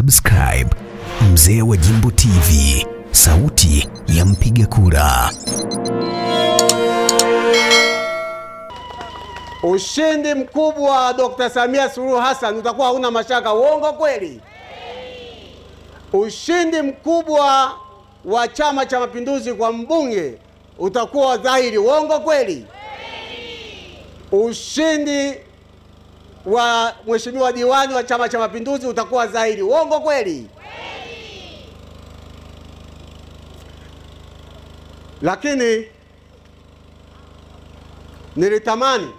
Subscribe Mzee wa Jimbo TV, sauti ya mpiga kura. Ushindi mkubwa wa Dr. Samia Suluhu Hassan utakuwa hauna mashaka. Uongo kweli? Ushindi mkubwa wa Chama cha Mapinduzi kwa mbunge utakuwa dhahiri. Uongo kweli? Ushindi wa mheshimiwa diwani wa Chama cha Mapinduzi utakuwa dhahiri. Uongo kweli? Lakini nilitamani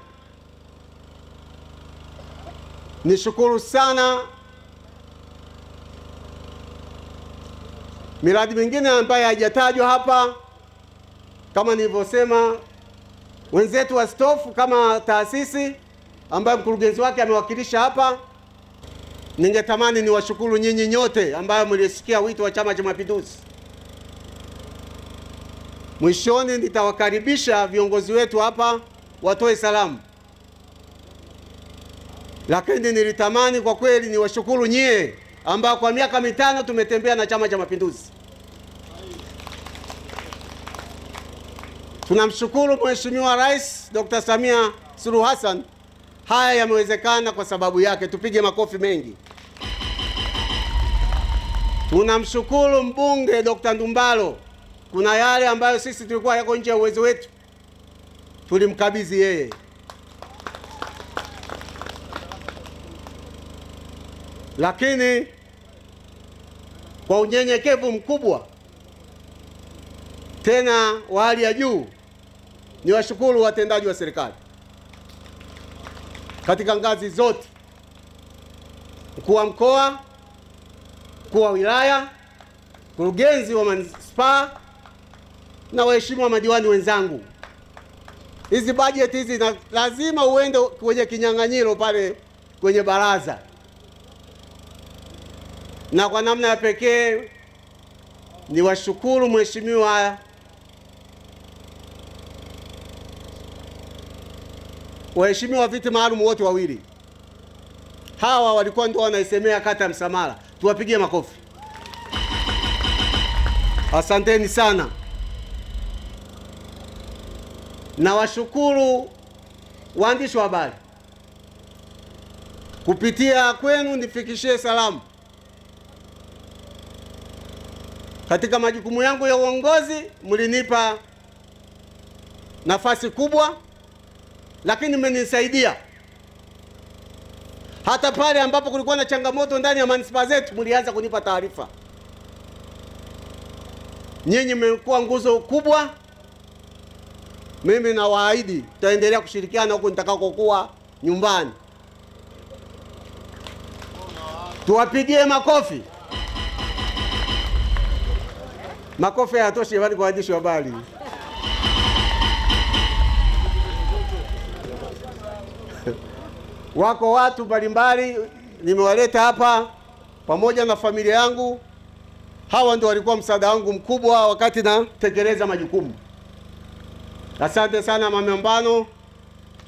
nishukuru sana miradi mingine ambayo haijatajwa hapa, kama nilivyosema, wenzetu wa STOF kama taasisi ambayo mkurugenzi wake amewakilisha hapa. Ningetamani niwashukuru nyinyi nyote ambayo mlisikia wito wa Chama cha Mapinduzi. Mwishoni nitawakaribisha viongozi wetu hapa watoe salamu, lakini nilitamani kwa kweli niwashukuru nyie ambao kwa miaka 5 tumetembea na Chama cha Mapinduzi. Tunamshukuru Mheshimiwa Rais Dr. Samia Suluhu Hassan. Haya yamewezekana kwa sababu yake, tupige makofi mengi. Tunamshukuru mbunge Dr. Ndumbaro. Kuna yale ambayo sisi tulikuwa yako nje ya uwezo wetu, tulimkabidhi yeye. Lakini kwa unyenyekevu mkubwa tena wa hali ya juu, ni washukuru watendaji wa serikali katika ngazi zote, mkuu wa mkoa, mkuu wa wilaya, mkurugenzi wa manispaa na waheshimiwa madiwani wenzangu. Hizi bajeti hizi lazima uende kwenye kinyang'anyiro pale kwenye baraza, na kwa namna ya pekee ni washukuru mheshimiwa waheshimiwa viti maalum wote wawili. Hawa walikuwa ndio wanaisemea kata ya Msamala. Tuwapigie makofi. Asanteni sana. Na washukuru waandishi wa habari, kupitia kwenu nifikishie salamu. Katika majukumu yangu ya uongozi mlinipa nafasi kubwa, lakini mmenisaidia. Hata pale ambapo kulikuwa na changamoto ndani ya manispaa zetu mlianza kunipa taarifa. Nyinyi mmekuwa nguzo kubwa. Mimi nawaahidi tutaendelea kushirikiana huko nitakakokuwa nyumbani. Tuwapigie makofi. Makofi hayatoshi bali kwa waandishi wa habari. Wako watu mbalimbali nimewaleta hapa pamoja na familia yangu. Hawa ndio walikuwa msaada wangu mkubwa wakati natekeleza majukumu. Asante sana mama Mbano,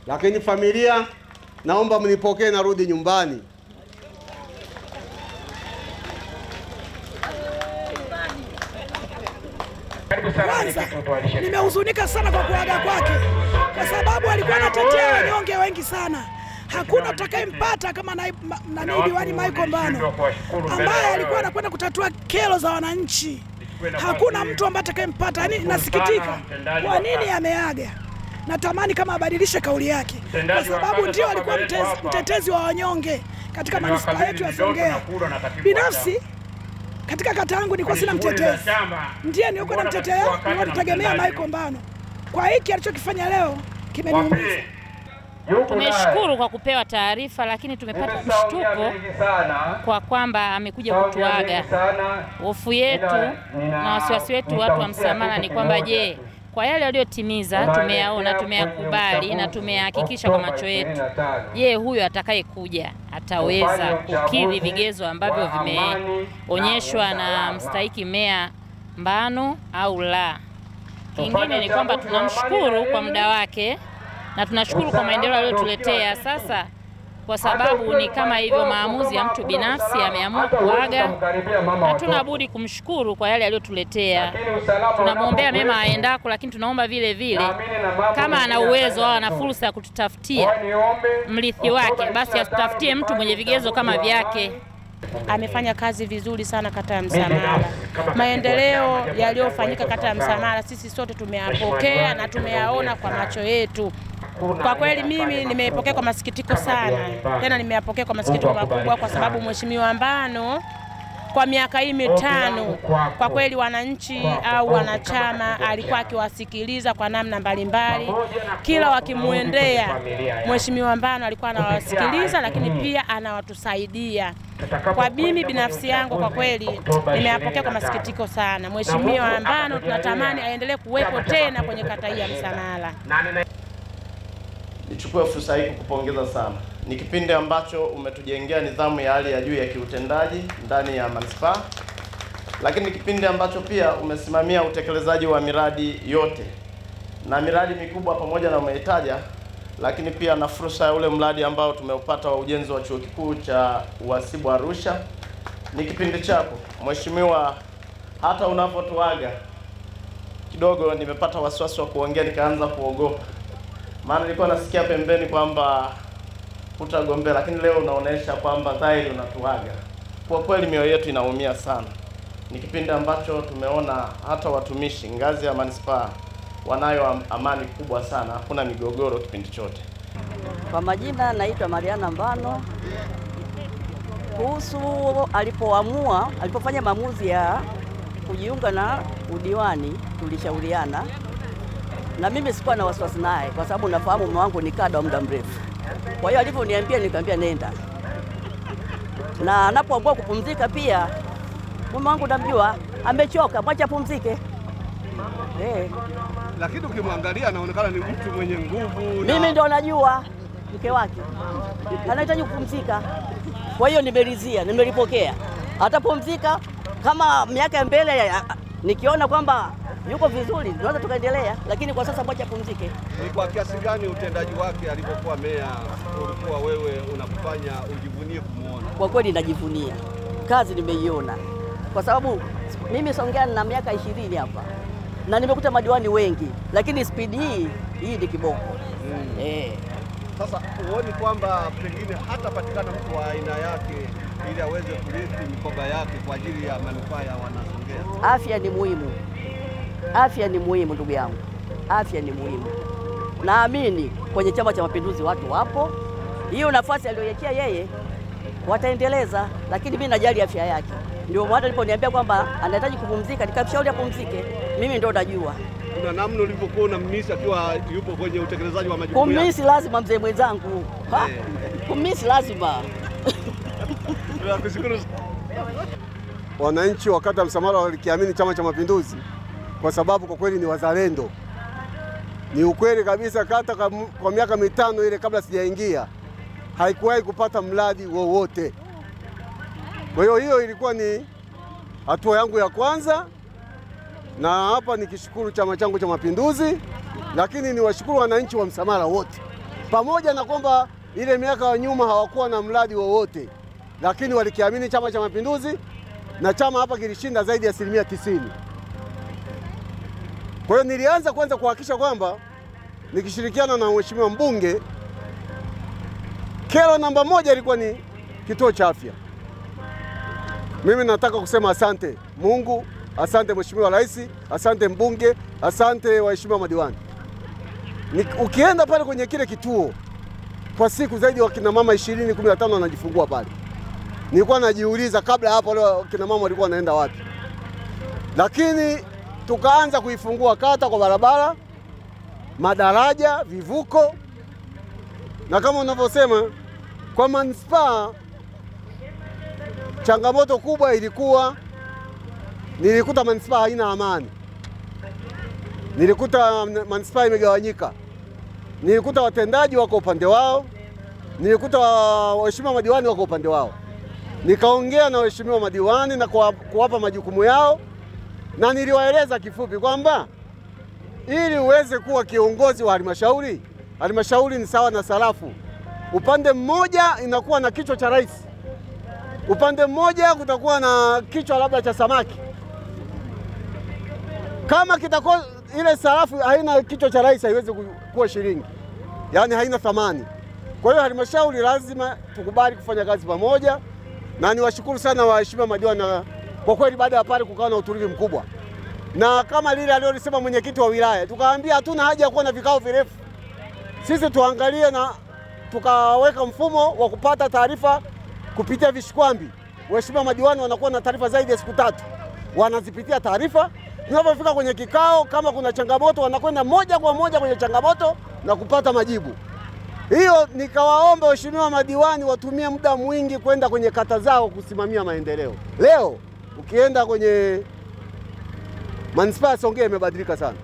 lakini familia naomba mnipokee, narudi nyumbani. Kwanza, nimehuzunika sana kwa kuaga kwake, kwa sababu alikuwa anatetea wanyonge wengi sana. Hakuna utakayempata kama diwani Michael Mbano ambaye alikuwa anakwenda kutatua kero za wananchi. Hakuna mtu ambaye atakayempata. Yani nasikitika kwa nini ameaga. Natamani kama abadilishe kauli yake, kwa sababu ndio alikuwa mtetezi wa wanyonge katika manispaa yetu ya Songea. Binafsi katika kata yangu nilikuwa sina mtetezi, ndiye nilikuwa namtetea, nilitegemea Michael Mbano. Kwa hiki alichokifanya leo kimeniumiza. Tumeshukuru kwa kupewa taarifa, lakini tumepata mshtuko kwa kwamba amekuja kutuaga. Hofu yetu na wasiwasi wetu watu wa Msamala ni kwamba je, kwa yale aliyotimiza tumeyaona, tumeyakubali na tumeyahakikisha kwa macho yetu, je, huyo atakayekuja ataweza kukidhi vigezo ambavyo vimeonyeshwa na mstahiki Meya Mbano au la? Kingine ni kwamba tunamshukuru kwa muda wake na tunashukuru kwa maendeleo aliyotuletea. Sasa kwa sababu ni kama hivyo maamuzi ya mtu binafsi, ameamua kuaga. Hatuna budi kumshukuru kwa yale aliyotuletea. Tunamwombea mema aendako, lakini tunaomba vile vile kama ana uwezo au ana fursa ya kututafutia mrithi wake, basi atutafutie mtu mwenye vigezo kama vyake. Amefanya kazi vizuri sana kata ya Msamala. Maendeleo yaliyofanyika kata ya Msamala sisi sote tumeyapokea na tumeyaona kwa macho yetu. Kwa kweli mimi nimeipokea kwa masikitiko sana. Tena nimeyapokea kwa masikitiko makubwa kwa sababu Mheshimiwa Mbano kwa miaka hii mitano kwa kweli wananchi au wanachama alikuwa akiwasikiliza kwa namna mbalimbali. Kila wakimuendea Mheshimiwa Mbano alikuwa anawasikiliza, lakini pia anawatusaidia. Kwa mimi binafsi yangu kwa kweli nimeyapokea kwa masikitiko sana. Mheshimiwa Mbano tunatamani aendelee kuwepo tena kwenye kata hii ya Msamala. Nichukue fursa hii kukupongeza sana. Ni kipindi ambacho umetujengea nidhamu ya hali ya juu ya kiutendaji ndani ya manispaa, lakini ni kipindi ambacho pia umesimamia utekelezaji wa miradi yote na miradi mikubwa pamoja na umeitaja, lakini pia na fursa ya ule mradi ambao tumeupata wa ujenzi wa chuo kikuu cha uhasibu Arusha. Ni kipindi chako Mheshimiwa, hata unapotuaga kidogo nimepata wasiwasi wa kuongea, nikaanza kuogopa. Maana nilikuwa nasikia pembeni kwamba utagombea, lakini leo unaonesha kwamba dhahiri unatuaga. Kwa kweli mioyo yetu inaumia sana. Ni kipindi ambacho tumeona hata watumishi ngazi ya manispaa wanayo amani kubwa sana, hakuna migogoro kipindi chote. Kwa majina naitwa Mariana Mbano. Kuhusu alipofanya maamuzi ya kujiunga na udiwani, tulishauriana. Na mimi sikuwa na wasiwasi naye kwa sababu nafahamu mume wangu ni kada wa muda mrefu. Kwa hiyo aliponiambia nikamwambia nenda. Na anapoamua kupumzika pia mume wangu namjua, amechoka, mwacha pumzike. Lakini ukimwangalia anaonekana ni mtu mwenye nguvu. Mimi ndo najua mke wake anahitaji kupumzika. Kwa hiyo nimeridhia, nimelipokea. Atapumzika kama miaka ya mbele nikiona kwamba yuko vizuri tunaweza tukaendelea, lakini kwa sasa mwacha pumzike. Ni kwa kiasi gani utendaji wake alipokuwa meya ulikuwa wewe unakufanya ujivunie kumuona? Kwa kweli najivunia. Kazi nimeiona. Kwa sababu mimi Songea na miaka 20 hapa. Na nimekuta madiwani wengi, lakini spidi hii ni kiboko. Sasa huoni kwamba pengine hata patikana mtu wa aina yake ili aweze kurithi mikoba yake kwa ajili ya manufaa ya Wanasongea? Afya ni muhimu. Afya ni muhimu ndugu yangu. Afya ni muhimu. Naamini kwenye Chama cha Mapinduzi watu wapo. Hiyo nafasi aliyoiwekea yeye wataendeleza, lakini mimi najali afya yake. Ndio maana aliponiambia kwamba anahitaji kupumzika, nikamshauri apumzike. Mimi ndio najua. Kuna namna ulivyokuwa unammiss akiwa yupo kwenye utekelezaji wa majukumu yake? Kummiss lazima mzee mwenzangu. Kummiss lazima. Tunakushukuru. Wananchi wa kata ya Msamala walikiamini Chama cha Mapinduzi kwa sababu kwa kweli ni wazalendo. Ni ukweli kabisa, kata kwa miaka mitano ile kabla sijaingia haikuwahi kupata mradi wowote. Kwa hiyo ilikuwa ni hatua yangu ya kwanza, na hapa nikishukuru chama changu cha Mapinduzi, lakini niwashukuru wananchi wa Msamala wote. Pamoja na kwamba ile miaka ya nyuma hawakuwa na mradi wowote, lakini walikiamini Chama cha Mapinduzi na chama hapa kilishinda zaidi ya 90%. Kwa hiyo nilianza kwanza kuhakikisha kwamba nikishirikiana na mheshimiwa mbunge, kero namba moja ilikuwa ni kituo cha afya. Mimi nataka kusema asante Mungu, asante Mheshimiwa Rais, asante mbunge, asante waheshimiwa madiwani. Ukienda pale kwenye kile kituo kwa siku zaidi wa kina mama 20-15 wanajifungua pale. Nilikuwa najiuliza kabla hapo wale kina mama walikuwa wanaenda wapi. Lakini tukaanza kuifungua kata kwa barabara, madaraja, vivuko. Na kama unavyosema kwa manispaa, changamoto kubwa ilikuwa nilikuta manispaa haina amani. Nilikuta manispaa imegawanyika. Nilikuta watendaji wako upande wao, nilikuta waheshimiwa madiwani wako upande wao. Nikaongea na waheshimiwa madiwani na kuwapa majukumu yao, na niliwaeleza kifupi kwamba ili uweze kuwa kiongozi wa halmashauri, halmashauri ni sawa na sarafu. upande mmoja inakuwa na kichwa cha rais, upande mmoja kutakuwa na kichwa labda cha samaki. Kama kitakuwa ile sarafu haina kichwa cha rais haiwezi kuwa shilingi, yaani haina thamani. Kwa hiyo halmashauri lazima tukubali kufanya kazi pamoja, na niwashukuru sana waheshimiwa madiwani, kwa kweli baada ya pale kukawa na utulivu mkubwa, na kama lile alilosema mwenyekiti wa wilaya, tukaambia hatuna haja ya kuwa na vikao virefu, sisi tuangalie na tukaweka mfumo wa kupata taarifa kupitia vishikwambi. Waheshimiwa madiwani wanakuwa na taarifa zaidi ya siku 3, wanazipitia taarifa. Tunapofika kwenye kikao, kama kuna changamoto, wanakwenda moja kwa moja kwenye changamoto na kupata majibu. Hiyo nikawaomba waheshimiwa madiwani watumie muda mwingi kwenda kwenye kata zao kusimamia maendeleo. Leo ukienda kwenye manispaa ya Songea imebadilika sana.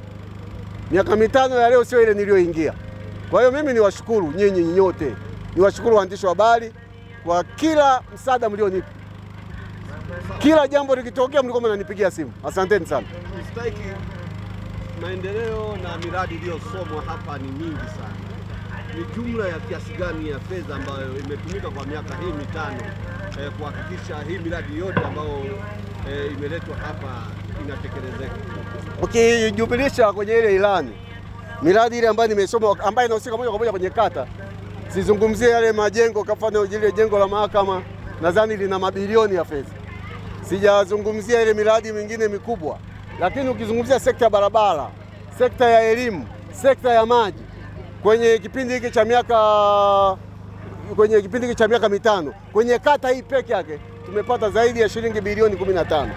Miaka 5 ya leo sio ile niliyoingia. Kwa hiyo mimi niwashukuru nyinyi nyote, niwashukuru waandishi wa habari kwa kila msaada mlionipa. Kila jambo likitokea mlikuwa mnanipigia simu. Asanteni sana. Mstahiki, maendeleo na miradi iliyosomwa hapa ni mingi sana. Ni jumla ya kiasi gani ya fedha ambayo imetumika kwa miaka hii 5 kuhakikisha hii miradi yote ambayo imeletwa hapa inatekelezeka? Ukijubilisha kwenye ile ilani, miradi ile ambayo nimesoma ambayo inahusika moja kwa moja kwenye kata, sizungumzie yale majengo, kwa mfano ile jengo la mahakama nadhani lina mabilioni ya fedha. Sijazungumzia ile miradi mingine mikubwa, lakini ukizungumzia sekta ya barabara, sekta ya elimu, sekta ya maji, kwenye kipindi hiki cha miaka 5, kwenye kata hii peke yake tumepata zaidi ya shilingi bilioni 15.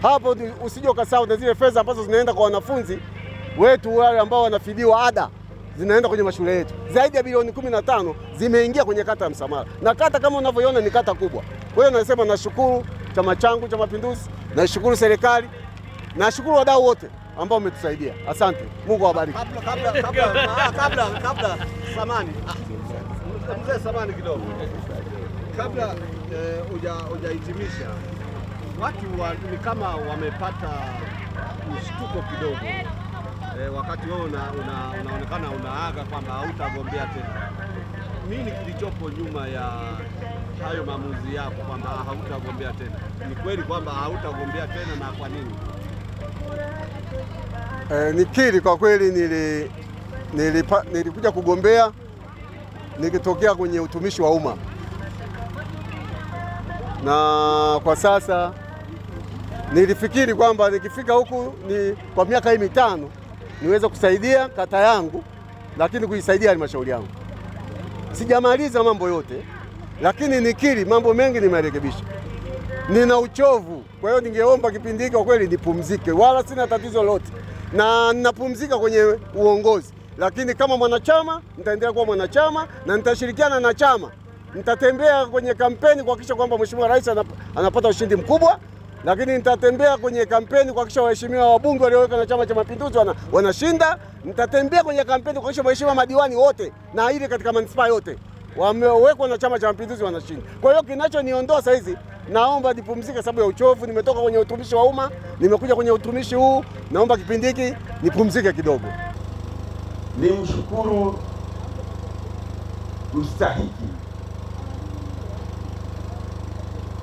Hapo usije ukasahau na zile fedha ambazo zinaenda kwa wanafunzi wetu wale ambao wanafidiwa ada, zinaenda kwenye mashule yetu. Zaidi ya bilioni 15 zimeingia kwenye kata ya Msamala, na kata kama unavyoiona ni kata kubwa. Kwa hiyo nasema nashukuru chama changu cha Mapinduzi, nashukuru serikali, nashukuru wadau wote ambao umetusaidia. Asante. Mungu awabariki. Kabla samani. Mzee samani kidogo. Kabla hujahitimisha, watu ni kama wamepata mshtuko kidogo. Wakati wewe unaonekana unaaga kwamba hautagombea tena. Nini kilichopo nyuma ya hayo maamuzi yako kwamba hautagombea tena? Ni kweli kwamba hautagombea tena, na kwa nini? Nikiri kwa kweli nilikuja kugombea nikitokea kwenye utumishi wa umma, na kwa sasa nilifikiri kwamba nikifika huku kwa miaka hii 5 niweze kusaidia kata yangu, lakini kuisaidia halmashauri yangu. Sijamaliza mambo yote, lakini nikiri mambo mengi nimerekebisha. Nina uchovu, kwa hiyo ningeomba kipindi hiki kwa kweli nipumzike, wala sina tatizo lote, na ninapumzika kwenye uongozi, lakini kama mwanachama nitaendelea kuwa mwanachama na nitashirikiana na chama. Nitatembea kwenye kampeni kuhakikisha kwamba Mheshimiwa Rais anapata ushindi mkubwa, lakini nitatembea kwenye kampeni kuhakikisha waheshimiwa wabunge walioweka na Chama cha Mapinduzi wanashinda. Nitatembea kwenye kampeni kuhakikisha waheshimiwa madiwani wote na ile katika manispaa yote wamewekwa na Chama cha Mapinduzi wanashinda. Kwa hiyo kinachoniondoa sasa hizi, naomba nipumzike sababu ya uchovu. Nimetoka kwenye utumishi wa umma, nimekuja kwenye utumishi huu, naomba kipindi hiki nipumzike kidogo. Nimshukuru mstahiki.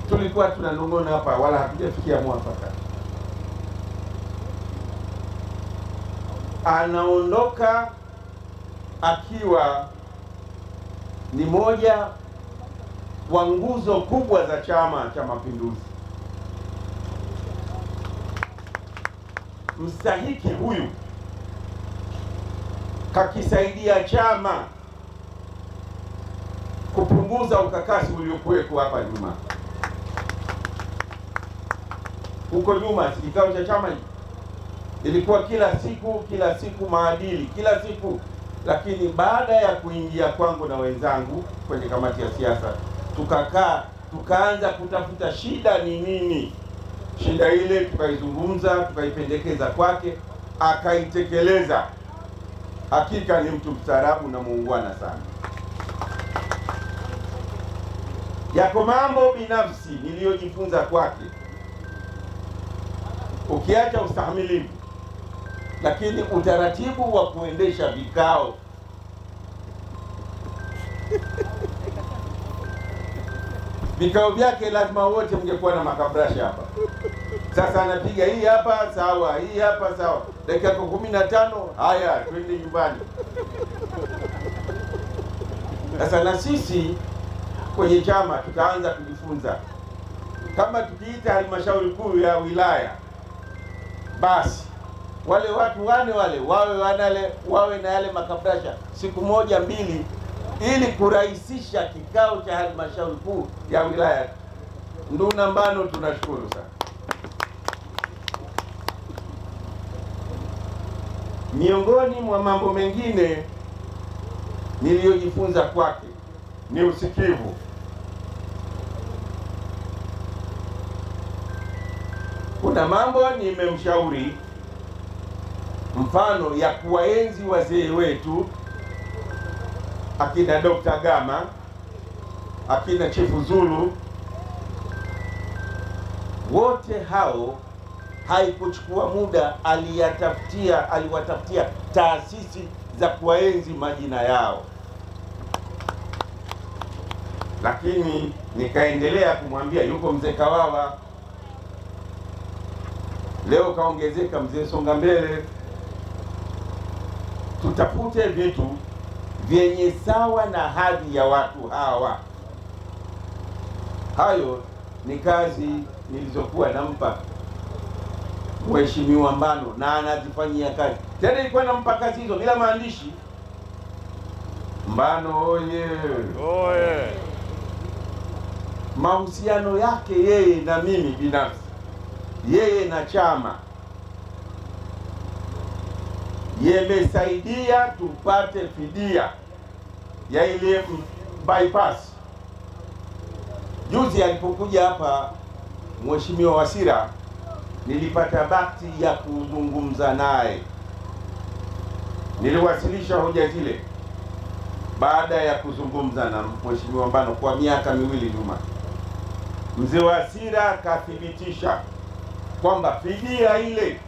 Tulikuwa tunanong'ona hapa wala hatujafikia mwafaka. Anaondoka akiwa ni moja wa nguzo kubwa za Chama cha Mapinduzi. Mstahiki huyu kakisaidia chama kupunguza ukakasi uliokuwepo hapa nyuma. Huko nyuma kikao cha chama ilikuwa kila siku maadili, kila siku. Lakini baada ya kuingia kwangu na wenzangu kwenye kamati ya siasa, tukaanza kutafuta shida ni nini. Shida ile tukaizungumza, tukaipendekeza kwake, akaitekeleza. Hakika ni mtu mstaarabu na muungwana sana. Yako mambo binafsi niliyojifunza kwake, ukiacha ustahimilivu, lakini utaratibu wa kuendesha vikao vikao vyake lazima wote mngekuwa na makabrasha hapa. Sasa anapiga hii hapa sawa, hii hapa sawa, dakika 15 haya twende nyumbani. Sasa na sisi kwenye chama tutaanza kujifunza, kama tukiita halmashauri kuu ya wilaya, basi wale watu wale wawe na yale makabrasha siku moja mbili, ili kurahisisha kikao cha halmashauri kuu ya wilaya. Nduna Mbano, tunashukuru sana. Miongoni mwa mambo mengine niliyojifunza kwake ni usikivu. Kuna mambo nimemshauri, mfano ya kuwaenzi wazee wetu akina Dr. Gama, akina Chifu Zulu, wote hao haikuchukua muda, aliwatafutia taasisi za kuwaenzi majina yao. Lakini nikaendelea kumwambia, yuko mzee Kawawa, leo kaongezeka mzee Songa Mbele, tutafute vitu vyenye sawa na hadhi ya watu hawa. Hayo ni kazi nilizokuwa nampa Mheshimiwa Mbano na anazifanyia kazi. Tena ilikuwa nampa kazi hizo bila maandishi. Mbano oye! Oye! Mahusiano yake yeye na mimi binafsi, yeye na chama, yamesaidia tupate fidia ya ile bypass. Juzi alipokuja hapa Mheshimiwa Wasira, nilipata bahati ya kuzungumza naye. Niliwasilisha hoja zile baada ya kuzungumza na Mheshimiwa Mbano kwa miaka miwili nyuma. Mzee Wasira kathibitisha kwamba fidia ile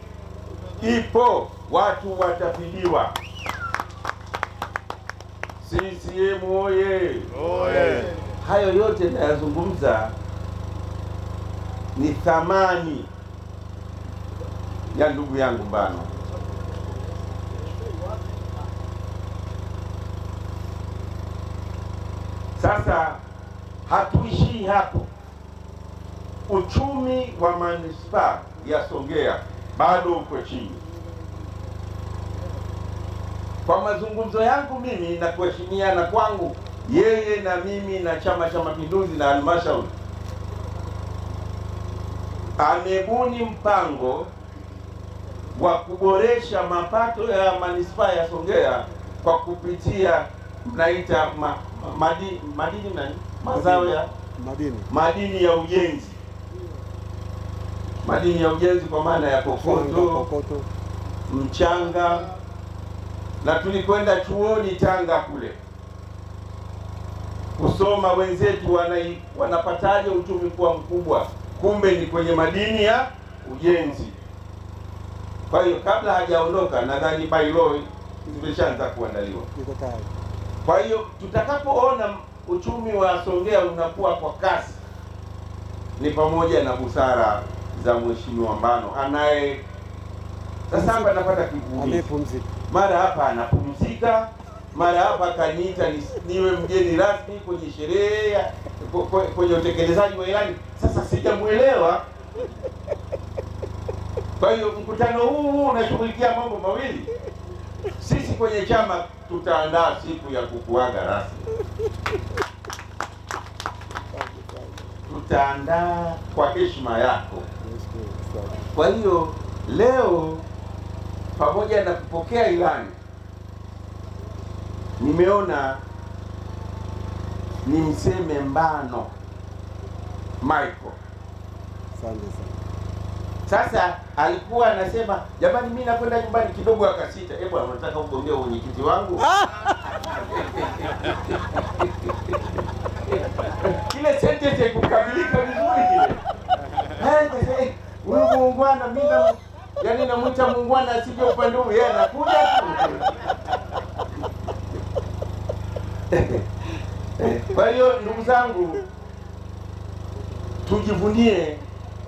ipo, watu watafidiwa. CCM oye! Oye! Hayo yote nayazungumza ni thamani ya ndugu yangu Mbano. Sasa hatuishii hapo. Uchumi wa manispaa ya Songea bado uko chini. Kwa mazungumzo yangu mimi na kuheshimiana kwangu yeye na mimi na Chama cha Mapinduzi na halmashauri, amebuni mpango wa kuboresha mapato ya manispaa ya Songea kwa kupitia mnaita mazao ya madini ya ujenzi. Madini ya ujenzi kwa maana ya kokoto, mchanga. Na tulikwenda chuoni Tanga kule kusoma wenzetu wanapataje uchumi kuwa mkubwa, kumbe ni kwenye madini ya ujenzi. Kwa hiyo kabla hajaondoka, nadhani bylaw zimeshaanza kuandaliwa. Kwa hiyo tutakapoona uchumi wa Songea unakuwa kwa kasi, ni pamoja na busara za Mheshimiwa Mbano anaye sasa hapa anapata kiburi. Mara hapa anapumzika, mara hapa kaniita niwe mgeni rasmi kwenye sherehe, kwenye utekelezaji wa ilani. Sasa sijamuelewa. Kwa hiyo mkutano huu unashughulikia mambo mawili. Sisi kwenye chama tutaandaa siku ya kukuaga rasmi. Tutaandaa kwa heshima yako. Kwa hiyo leo pamoja na kupokea ilani, nimeona nimseme Mbano Michael. Sasa alikuwa anasema, jamani mimi nakwenda nyumbani kidogo, akasita. Hebu anataka ugombea mwenyekiti wangu? Kile sentence kukamilika vizuri kile. Huyu muungwana mimi yaani namuita muungwana asije upande huu, yeye anakuja tu. Kwa hiyo ndugu zangu, tujivunie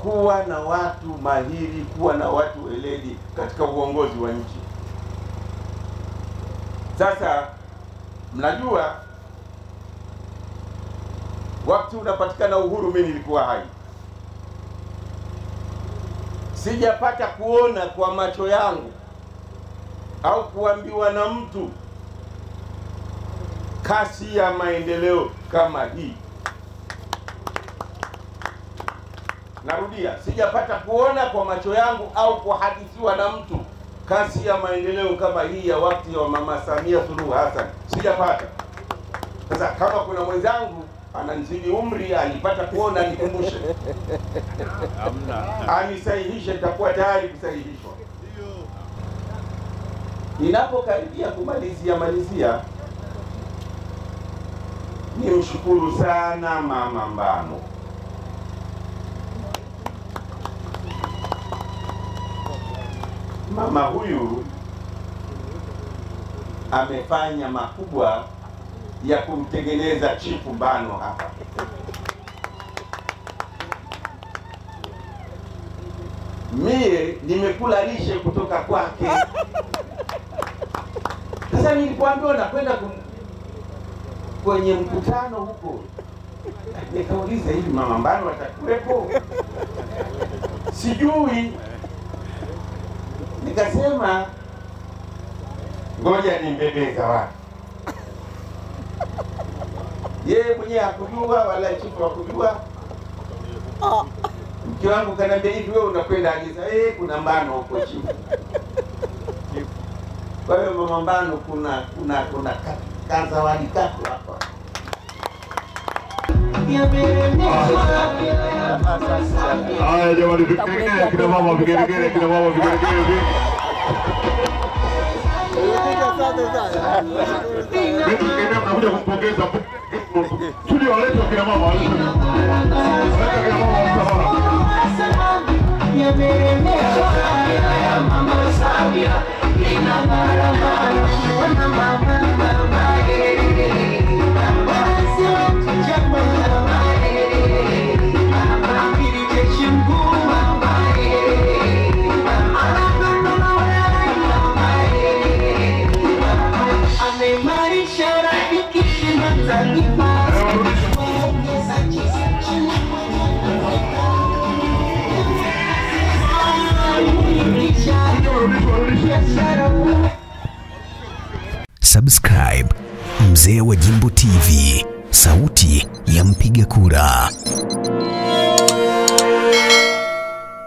kuwa na watu mahiri, kuwa na watu weledi katika uongozi wa nchi. Sasa mnajua wakati unapatikana uhuru, mimi nilikuwa hai, sijapata kuona kwa macho yangu au kuambiwa na mtu kasi ya maendeleo kama hii. Narudia, sijapata kuona kwa macho yangu au kuhadithiwa na mtu kasi ya maendeleo kama hii ya wakati wa Mama Samia Suluhu Hassan. Sijapata. Sasa kama kuna mwenzangu ananizidi umri alipata kuona, nikumbushe. Anisahihishe, nitakuwa tayari kusahihishwa. Ninapokaribia kumalizia, nimshukuru sana Mama Mbano. Mama huyu amefanya makubwa ya kumtengeneza Chifu Mbano hapa. Mie nimekula lishe kutoka kwake. Sasa nilipoambiwa nakwenda kwenye mkutano huko, nikauliza hivi Mama Mbano atakuwepo? Sijui. Nikasema ngoja nimbebe zawadi. Yeye mwenyewe hakujua wala chifu hakujua. Mke wangu kaniambia hivi, wewe unakwenda agiza, kuna Mbano huko chifu. Kwa hiyo Mama Mbano kuna kazawadi kako hapa. Haya jamani, vigelegele kina mama, vigelegele kina mama, vigelegele. Mimi nakuja kumpongeza studio waleta kina mama, waleta kina mama. Mama Samia ina barabara na mama Subscribe Mzee wa Jimbo TV, sauti ya mpiga kura.